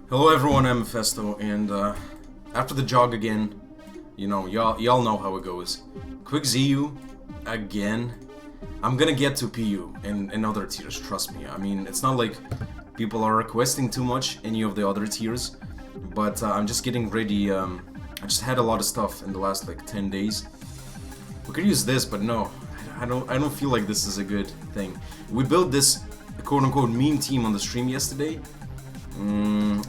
Hello everyone, I'm Mefesto, and after the jog again, you know, y'all know how it goes. Quick ZU, again. I'm gonna get to PU in other tiers, trust me. I mean, it's not like people are requesting too much any of the other tiers, but I'm just getting ready. I just had a lot of stuff in the last like 10 days. We could use this, but no, I don't feel like this is a good thing. We built this quote-unquote meme team on the stream yesterday.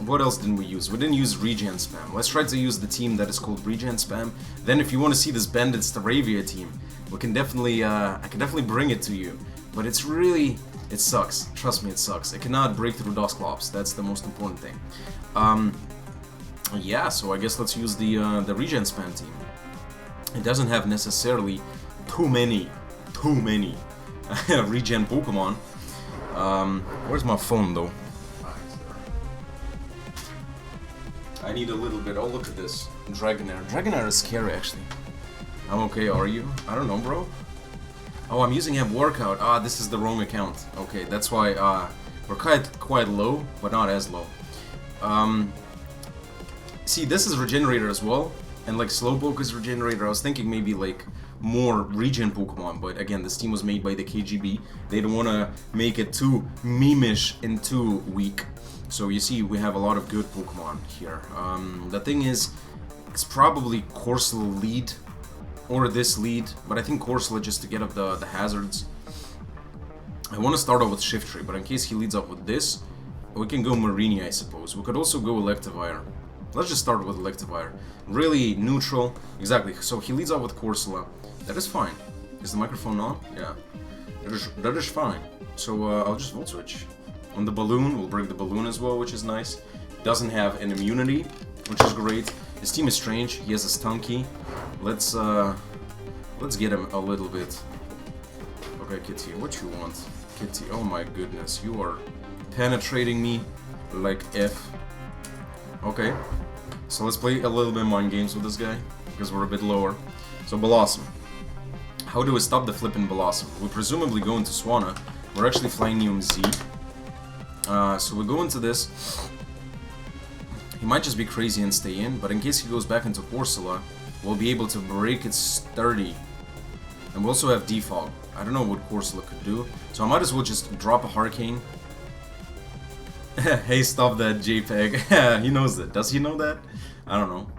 What else didn't we use? We didn't use regen spam. Let's try to use the team that is called regen spam. Then if you want to see this Bandits Staravia team, we can definitely, I can definitely bring it to you. But it's really, it sucks. Trust me, it sucks. It cannot break through Dusclops. That's the most important thing. Yeah, so I guess let's use the regen spam team. It doesn't have necessarily too many regen Pokemon. Where's my phone though? I need a little bit. Oh, look at this. Dragonair. Dragonair is scary, actually. I'm okay, are you? I don't know, bro. Oh, I'm using App Workout. Ah, this is the wrong account. Okay, that's why we're quite low, but not as low. See, this is Regenerator as well, and like Slowpoke is Regenerator. I was thinking maybe like more regen Pokemon, but again, this team was made by the KGB. They don't want to make it too meme-ish and too weak. So you see, we have a lot of good Pokemon here. The thing is, it's probably Corsola lead, or this lead, but I think Corsola just to get up the hazards. I want to start off with Shiftry, but in case he leads up with this, we can go Marini, I suppose. We could also go Electivire. Let's just start with Electivire. Really neutral, exactly. So he leads up with Corsola. That is fine. Is the microphone on? Yeah. That is fine. So I'll just Volt Switch. On the balloon, we'll break the balloon as well, which is nice. Doesn't have an immunity, which is great. His team is strange. He has a Stunky. Let's get him a little bit. Okay, Kitty, what you want? Kitty, oh my goodness, you are penetrating me like F. Okay, so let's play a little bit mind games with this guy, because we're a bit lower. So Blossom. How do we stop the flipping Blossom? We presumably go into Swanna. We're actually flying Z. So we go into this. He might just be crazy and stay in, but in case he goes back into Corsola, we'll be able to break its sturdy. And we also have Defog. I don't know what Corsola could do, so I might as well just drop a Hurricane. Hey, stop that JPEG. He knows that. Does he know that? I don't know.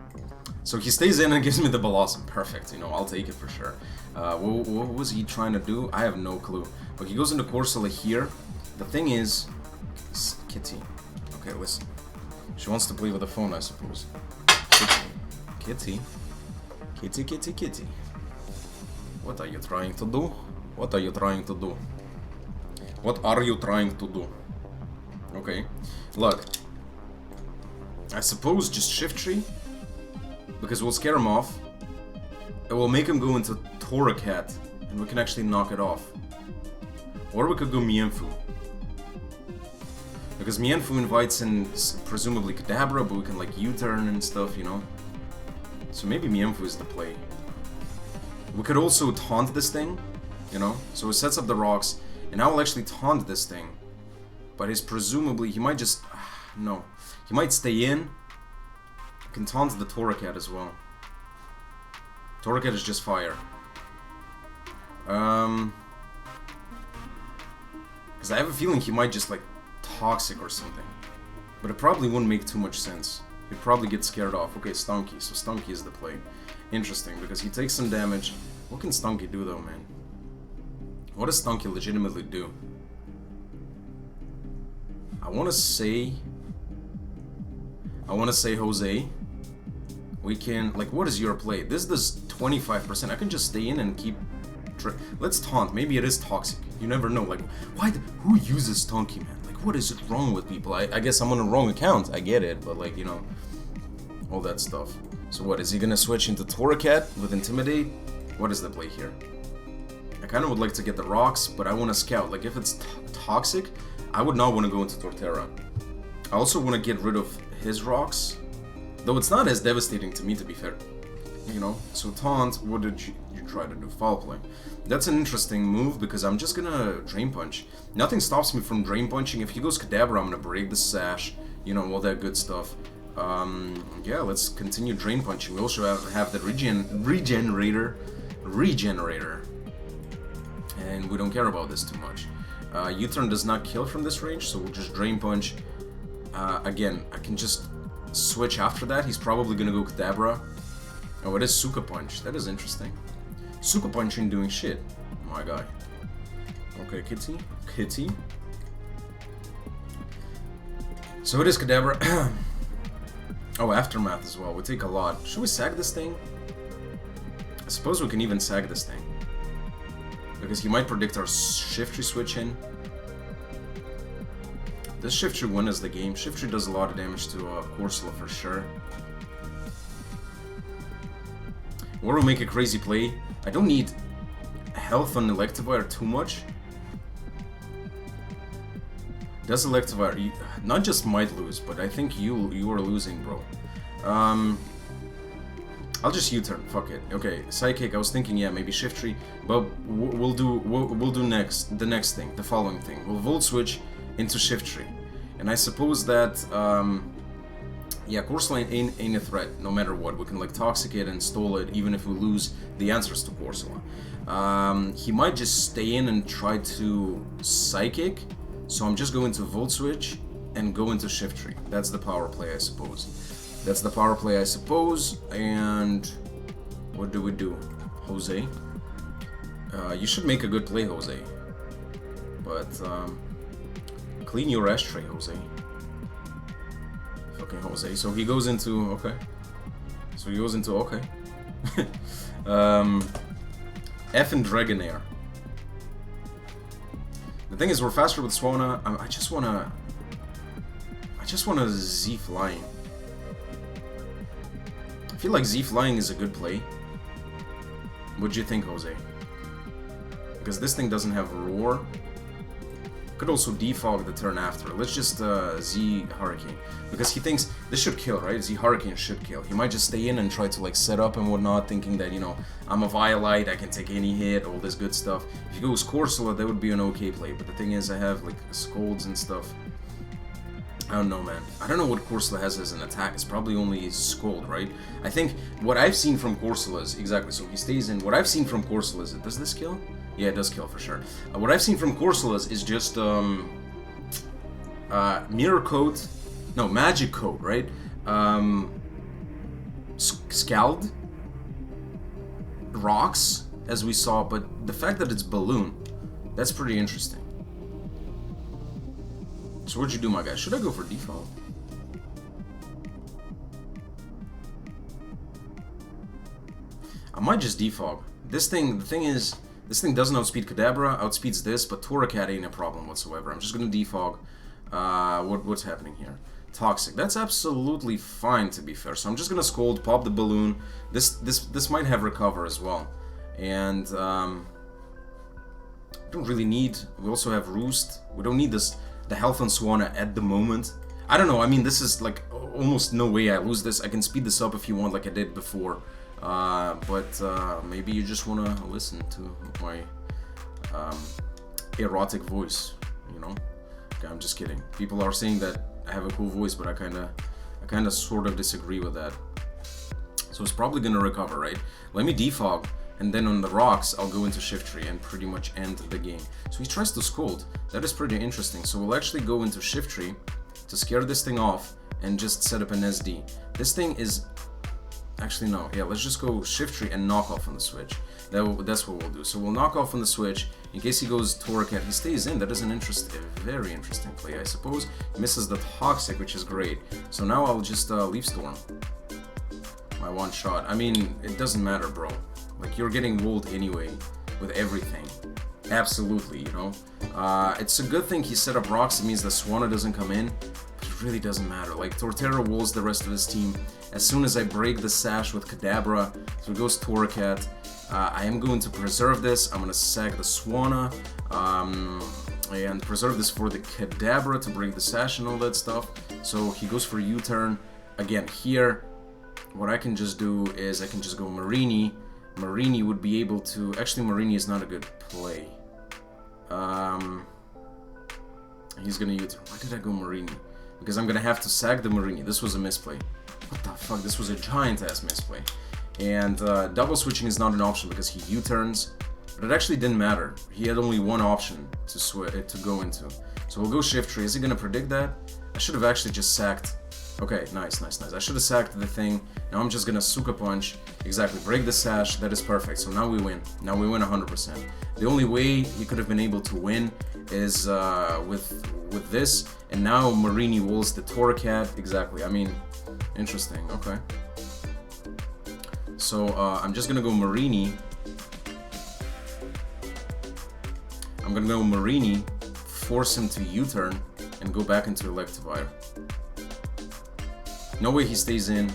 So he stays in and gives me the Blossom. Perfect, you know, I'll take it for sure. What was he trying to do? I have no clue. But he goes into Corsola here. The thing is... Kitty. Okay, listen. She wants to play with the phone, I suppose. Kitty. Kitty, kitty, kitty. What are you trying to do? What are you trying to do? What are you trying to do? Okay. Look. I suppose just Shiftry. Because we'll scare him off. It will make him go into Torracat. And we can actually knock it off. Or we could go Mienfoo. Because Mienfoo invites in, presumably, Kadabra, but we can, like, U-turn and stuff, you know? So maybe Mienfoo is the play. We could also taunt this thing, you know? So it sets up the rocks, and I will actually taunt this thing. But he's presumably, he might just, no. He might stay in. I can taunt the Torracat as well. Torracat is just fire. Because I have a feeling he might just, like, Toxic or something. But it probably wouldn't make too much sense. He'd probably get scared off. Okay, Stunky. So Stunky is the play. Interesting, because he takes some damage. What can Stunky do though, man? What does Stunky legitimately do? I wanna say Jose. We can, like, what is your play? This does 25%. I can just stay in and keep... Let's taunt. Maybe it is toxic. You never know. Like, who uses Stunky, man? What is it wrong with people? I guess I'm on the wrong account. I get it, but like, you know, all that stuff. So what, is he gonna switch into Torracat with Intimidate? What is the play here? I kind of would like to get the rocks, but I want to scout. Like, if it's toxic, I would not want to go into Torterra. I also want to get rid of his rocks, though it's not as devastating to me, to be fair. You know, so taunt, what did you try to do? Foul play. That's an interesting move because I'm just gonna Drain Punch. Nothing stops me from Drain Punching. If he goes Kadabra, I'm gonna break the Sash you know, all that good stuff. Yeah, let's continue Drain Punching. We also have the Regenerator. And we don't care about this too much. U-turn does not kill from this range, so we'll just Drain Punch. Again, I can just switch after that. He's probably gonna go Kadabra. Oh, it is Suka Punch. That is interesting. Suka Punch ain't doing shit, my guy. Okay, Kitty. So it is Kadabra. Oh, Aftermath as well. We take a lot. Should we sag this thing? I suppose we can even sag this thing. Because he might predict our Shift Tree switch in. This Shift Tree win is the game. Shift Tree does a lot of damage to Corsola for sure. Or we'll make a crazy play. I don't need health on Electivire too much. Does Electivire not just might lose, but I think you are losing, bro. I'll just U-turn. Fuck it. Okay, Psychic. I was thinking, yeah, maybe Shift Tree, but we'll do the next thing, the following thing. We'll Volt Switch into Shift Tree, and I suppose that yeah, Corsola ain't a threat no matter what. We can like Toxicate and stall it, even if we lose the answers to Corsola. He might just stay in and try to Psychic. So I'm just going to Volt Switch and go into Shift Tree. That's the power play, I suppose. And what do we do? Jose? You should make a good play, Jose. But clean your ashtray, Jose. Fucking Jose. So he goes into okay. F and Regenerator. The thing is, we're faster with Swana. I just wanna Z Flying. I feel like Z Flying is a good play. What do you think, Jose? Because this thing doesn't have Roar. Could also defog the turn after. Let's just Z Hurricane. Because he thinks this should kill, right? Z Hurricane should kill. He might just stay in and try to like set up and whatnot, thinking that, you know, I'm a Violite, I can take any hit, all this good stuff. If he goes Corsola, that would be an okay play. But the thing is, I have like Scolds and stuff. I don't know, man. I don't know what Corsola has as an attack. It's probably only Scold, right? I think what I've seen from Corsola is exactly, so he stays in. What I've seen from Corsola is, does this kill? Yeah, it does kill for sure. What I've seen from Corsola is just Mirror Coat, no, Magic Coat, right? Scald, Rocks, as we saw, but the fact that it's Balloon, that's pretty interesting. So what'd you do, my guy? Should I go for default? I might just defog. This thing, the thing is, this thing doesn't outspeed Kadabra, outspeeds this, but Torracat ain't a problem whatsoever. I'm just gonna defog. What's happening here? Toxic. That's absolutely fine, to be fair. So I'm just gonna Scold, pop the Balloon. This might have Recover as well. And we don't really need. We also have Roost. We don't need this. The health on Swana at the moment. I don't know. I mean, this is like almost no way I lose this. I can speed this up if you want, like I did before. But maybe you just want to listen to my erotic voice, you know? Okay, I'm just kidding. People are saying that I have a cool voice, but I kind of sort of disagree with that. So it's probably gonna recover, right? Let me defog, and then on the rocks, I'll go into Shift Tree and pretty much end the game. So he tries to Scold. That is pretty interesting. So we'll actually go into Shift Tree to scare this thing off and just set up an SD. This thing is... Actually, no. Yeah, let's just go Shift Tree and knock off on the switch. That's what we'll do. So we'll knock off on the switch. In case he goes Torracat, he stays in. That is a very interesting play, I suppose. He misses the Toxic, which is great. So now I'll just Leaf Storm. My one shot. I mean, it doesn't matter, bro. Like, you're getting walled anyway with everything. Absolutely, you know? It's a good thing he set up rocks. It means the Swana doesn't come in. But it really doesn't matter. Like, Torterra walls the rest of his team. As soon as I break the sash with Kadabra, so it goes Torracat. I am going to preserve this. I'm going to sack the Swana. And preserve this for the Kadabra to break the sash and all that stuff. So he goes for U-turn. Again, here, what I can just do is I can just go Marini. Marini would be able to... Actually, Marini is not a good play. He's gonna U-turn. Why did I go Marini? because I'm gonna have to sack the Marini. This was a misplay. What the fuck? This was a giant-ass misplay. And double switching is not an option because he U-turns, but it actually didn't matter. He had only one option to go into. So we'll go shift tree. Is he gonna predict that? I should have actually just sacked. Okay, nice. I should have sacked the thing. Now I'm just gonna Suka Punch. Exactly, break the sash. That is perfect. So now we win. Now we win 100%. The only way he could have been able to win is with this. And now Marini walls the Torcat. Exactly. I mean, interesting. Okay. So I'm just gonna go Marini. I'm gonna go Marini, force him to U-turn, and go back into Electivire. No way he stays in.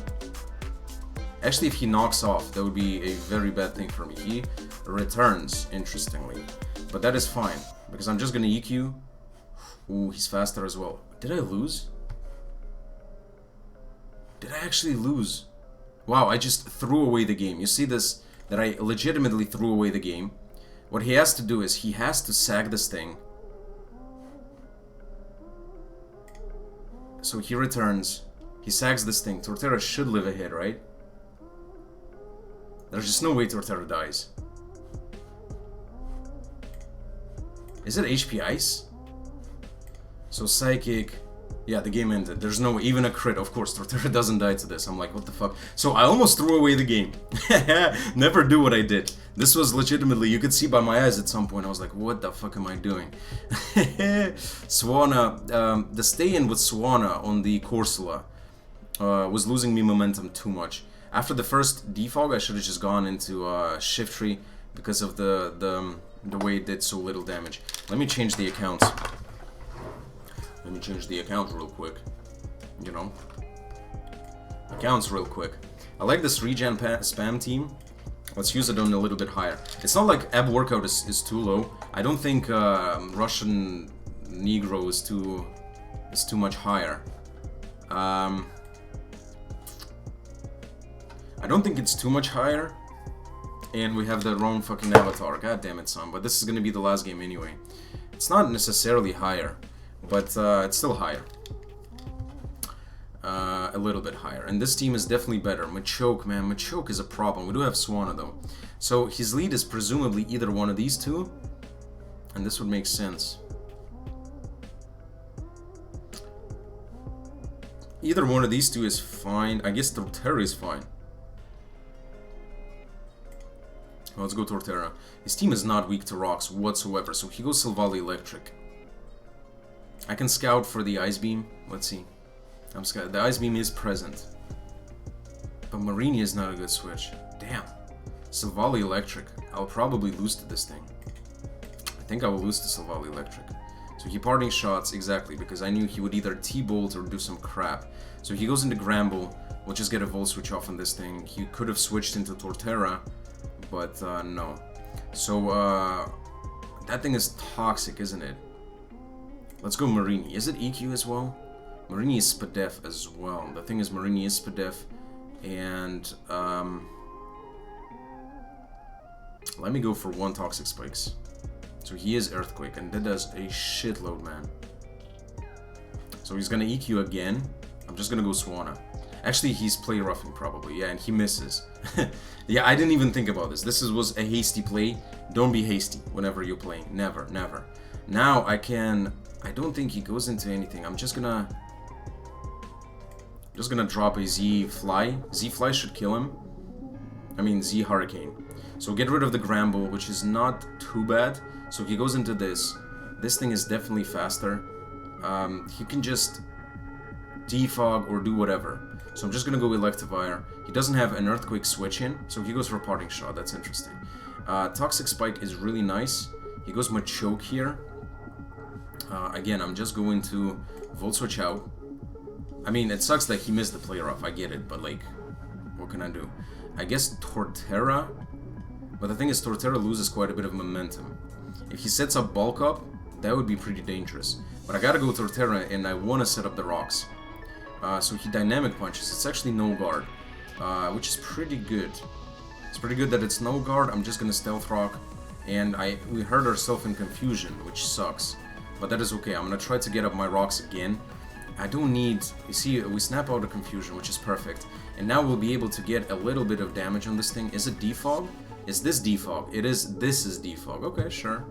Actually, if he knocks off, that would be a very bad thing for me. He returns, interestingly. But that is fine, because I'm just gonna EQ. Ooh, he's faster as well. Did I lose? Did I actually lose? Wow, I just threw away the game. You see this? That I legitimately threw away the game. What he has to do is he has to sack this thing. So he returns. He sacks this thing. Torterra should live a hit, right? There's just no way Torterra dies. Is it HP Ice? So Psychic... Yeah, the game ended. There's no even a crit. Of course, Torterra doesn't die to this. I'm like, what the fuck? So I almost threw away the game. Never do what I did. This was legitimately, you could see by my eyes at some point, I was like, what the fuck am I doing? Swanna, the stay-in with Swanna on the Corsola was losing me momentum too much. After the first defog, I should have just gone into Shift Tree because of the way it did so little damage. Let me change the accounts. Let me change the account real quick. You know? Accounts real quick. I like this regen spam team. Let's use it on a little bit higher. It's not like ab workout is too low. I don't think Russian Negro is too much higher. I don't think it's too much higher. And we have the wrong fucking avatar. God damn it, son. But this is gonna be the last game anyway. It's not necessarily higher, but it's still higher. A little bit higher. And this team is definitely better. Machoke, man. Machoke is a problem. We do have Swanna, though. So his lead is presumably either one of these two. And this would make sense. Either one of these two is fine. I guess Torterra is fine. Well, let's go Torterra. His team is not weak to rocks whatsoever. So he goes Silvally Electric. I can scout for the Ice Beam. Let's see. The Ice Beam is present. But Marini is not a good switch. Damn. Silvally Electric. I'll probably lose to this thing. I think I will lose to Silvally Electric. So he parting shots, exactly, because I knew he would either T-Bolt or do some crap. So he goes into Gramble. We'll just get a Volt Switch off on this thing. He could have switched into Torterra, but no. So, that thing is toxic, isn't it? Let's go Marini. Is it EQ as well? Marini is Spadef as well. The thing is, Marini is Spadef, and let me go for one Toxic Spikes. So he is Earthquake, and that does a shitload, man. So he's gonna EQ again. I'm just gonna go Swanna. Actually, he's play roughing probably, yeah, and he misses. Yeah, I didn't even think about this. This was a hasty play. Don't be hasty whenever you're playing. Never, never. Now I don't think he goes into anything. I'm just gonna drop a Z Fly. Z Fly should kill him. I mean Z Hurricane. So get rid of the Gramble, which is not too bad. So he goes into this. This thing is definitely faster. He can just defog or do whatever. So I'm just gonna go Electivire. He doesn't have an Earthquake switch in, so he goes for Parting Shot. That's interesting. Toxic Spike is really nice. He goes Machoke here. Again, I'm just going to Volt Switch out. I mean, it sucks that he missed the play rough, I get it, but like, what can I do? I guess Torterra, but the thing is, Torterra loses quite a bit of momentum. If he sets up Bulk Up, that would be pretty dangerous. But I gotta go Torterra, and I want to set up the rocks. So he Dynamic Punches. It's actually no guard, which is pretty good. It's pretty good that it's no guard. I'm just gonna Stealth Rock, and we hurt ourselves in Confusion, which sucks. But that is okay. I'm gonna try to get up my rocks again. I don't need... You see, we snap out the confusion, which is perfect. And now we'll be able to get a little bit of damage on this thing. Is it defog? Is this defog? It is... This is defog. Okay, sure.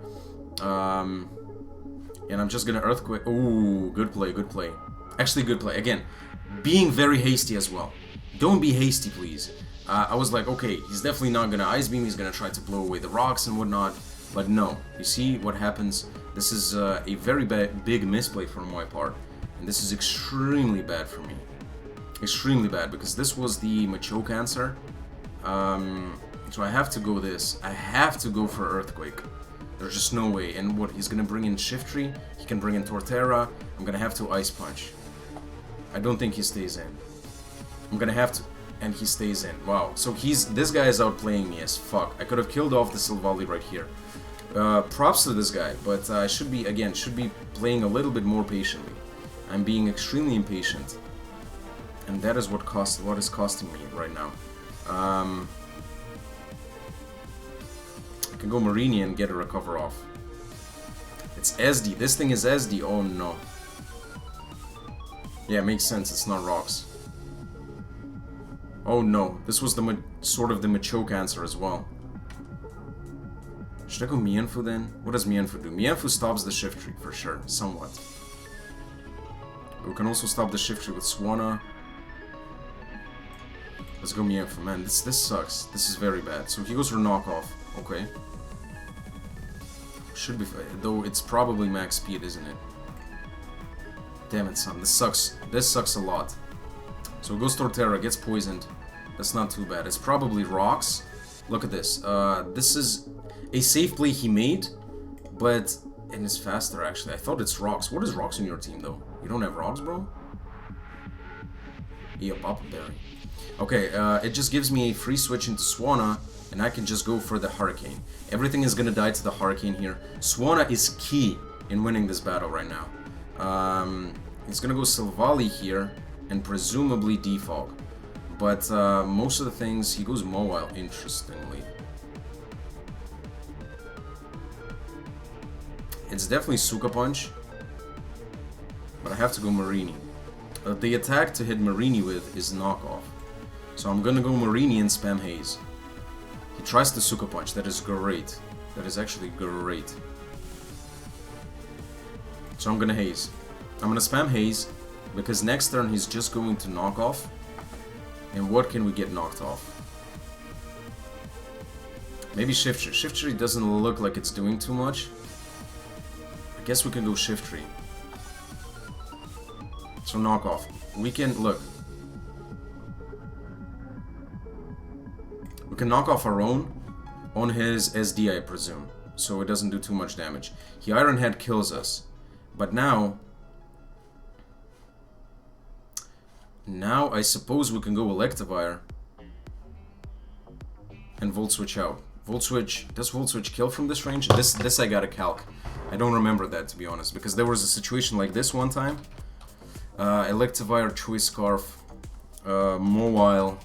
And I'm just gonna Earthquake... Ooh, good play, good play. Actually, good play. Again, being very hasty as well. Don't be hasty, please. I was like, okay, he's definitely not gonna Ice Beam. He's gonna try to blow away the rocks and whatnot. But no. You see what happens? This is a very big misplay from my part. And this is extremely bad for me. Extremely bad, because this was the Machoke answer. So I have to go this. I have to go for Earthquake. There's just no way. And what, he's gonna bring in Shiftry. He can bring in Torterra. I'm gonna have to Ice Punch. I don't think he stays in. I'm gonna have to... And he stays in. Wow. So this guy is outplaying me as fuck. I could have killed off the Silvally right here. Props to this guy, but I should be playing a little bit more patiently. I'm being extremely impatient. And that is what is costing me right now. I can go Marini and get a recover off. It's SD. This thing is SD. Oh no. Yeah, it makes sense. It's not rocks. Oh no. This was the sort of the Machoke answer as well. Should I go Mienfoo then? What does Mienfoo do? Mienfoo stops the Shiftry for sure, somewhat. But we can also stop the Shiftry with Swanna. Let's go Mienfoo. Man, this sucks. This is very bad. So he goes for knockoff. Okay. Should be fine. Though it's probably max speed, isn't it? Damn it, son. This sucks. This sucks a lot. So it goes Torterra, gets poisoned. That's not too bad. It's probably rocks. Look at this. This is a safe play he made, but... And it's faster, actually. I thought it's rocks. What is rocks in your team, though? You don't have rocks, bro? Yep, up there. Okay, it just gives me a free switch into Swanna, and I can just go for the Hurricane. Everything is gonna die to the Hurricane here. Swanna is key in winning this battle right now. He's gonna go Silvally here, and presumably Defog. But most of the things, he goes Mobile, interestingly. It's definitely Suka Punch, but I have to go Marini. The attack to hit Marini with is knockoff. So I'm gonna go Marini and spam Haze. He tries to Suka Punch, that is great. That is actually great. So I'm gonna Haze. I'm gonna spam Haze, because next turn he's just going to knock off. And what can we get knocked off? Maybe Shiftry. Shiftry doesn't look like it's doing too much. I guess we can go Shiftry. So knock off. We can, look. We can knock off our own on his SD, I presume. So it doesn't do too much damage. He Iron Head kills us. But now I suppose we can go Electivire and Volt Switch out. Volt Switch, does Volt Switch kill from this range? This I gotta calc. I don't remember that, to be honest, because there was a situation like this one time. Electivire, Choice Scarf, Mobile,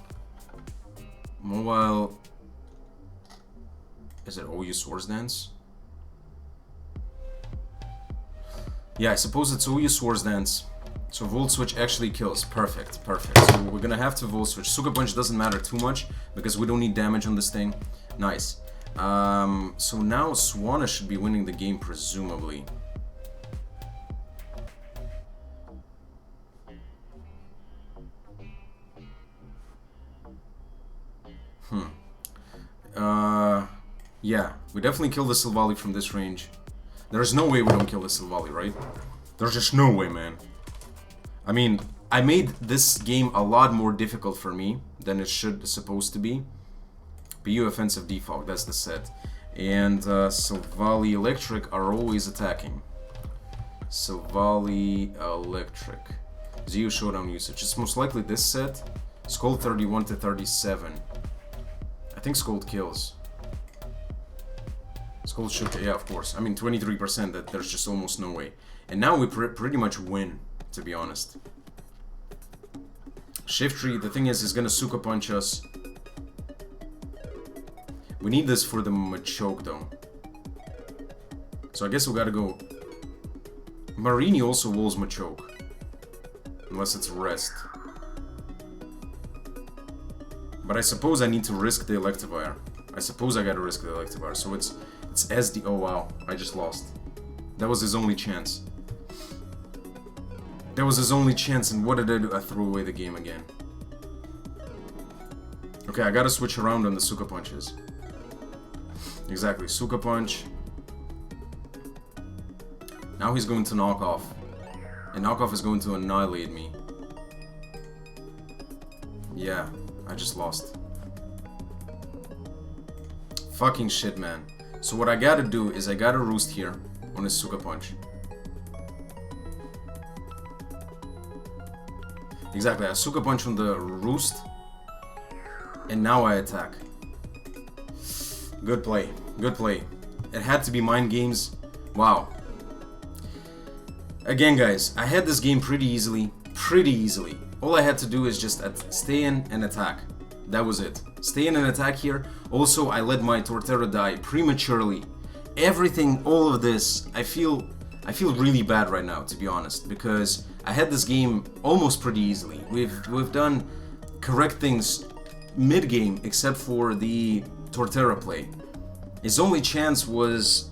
is it OU Swords Dance? Yeah, I suppose it's OU Swords Dance. So Volt Switch actually kills. Perfect, perfect. So we're gonna have to Volt Switch. Suka Punch doesn't matter too much because we don't need damage on this thing. Nice. So now Swanna should be winning the game, presumably. Yeah, we definitely kill the Silvally from this range. There's no way we don't kill the Silvally, right? There's just no way, man. I mean, I made this game a lot more difficult for me than it supposed to be. BU Offensive Defog, that's the set. And Silvally Electric are always attacking. Silvally Electric. ZU Showdown usage. It's most likely this set. Scold 31 to 37. I think Scold kills. Scold should, yeah, of course. I mean, 23%, that there's just almost no way. And now we pretty much win, to be honest. Shiftry, the thing is gonna Suka Punch us. We need this for the Machoke, though. So I guess we gotta go... Marini also walls Machoke. Unless it's rest. But I suppose I need to risk the Electivire. I suppose I gotta risk the Electivire. So it's SD. Oh wow, I just lost. That was his only chance. That was his only chance, and what did I do? I threw away the game again. Okay, I gotta switch around on the Suka Punches. Exactly, Suka Punch. Now he's going to knock off. And knockoff is going to annihilate me. Yeah, I just lost. Fucking shit, man. So what I gotta do is I gotta roost here on his Suka Punch. Exactly, I Suka Punch on the roost. And now I attack. Good play. Good play. It had to be mind games. Wow. Again, guys, I had this game pretty easily. Pretty easily. All I had to do is just stay in and attack. That was it. Stay in and attack here. Also, I let my Torterra die prematurely. Everything, all of this, I feel really bad right now, to be honest, because I had this game almost pretty easily. We've done correct things mid-game, except for the Torterra play. His only chance was,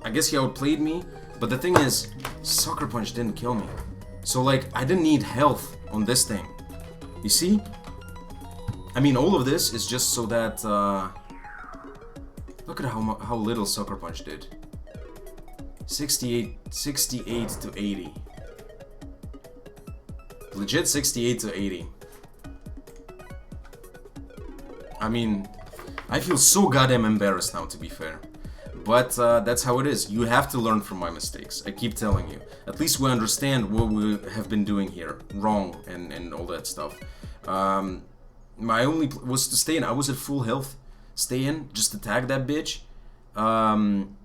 I guess he outplayed me, but the thing is, Sucker Punch didn't kill me. So like, I didn't need health on this thing. You see? I mean, all of this is just so that, look at how little Sucker Punch did. 68 to 80. Legit 68 to 80. I mean, I feel so goddamn embarrassed now, to be fair. But that's how it is. You have to learn from my mistakes. I keep telling you. At least we understand what we have been doing here. Wrong and all that stuff. My only was to stay in. I was at full health. Stay in, just attack that bitch. And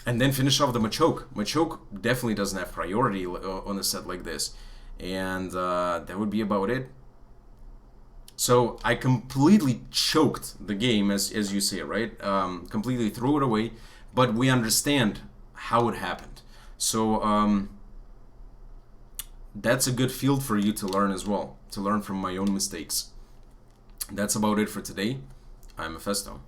then finish off the Machoke. Machoke definitely doesn't have priority on a set like this. And that would be about it. So I completely choked the game, as you say, right? Completely threw it away. But we understand how it happened. So that's a good field for you to learn as well. To learn from my own mistakes. That's about it for today. I'm Mefesto.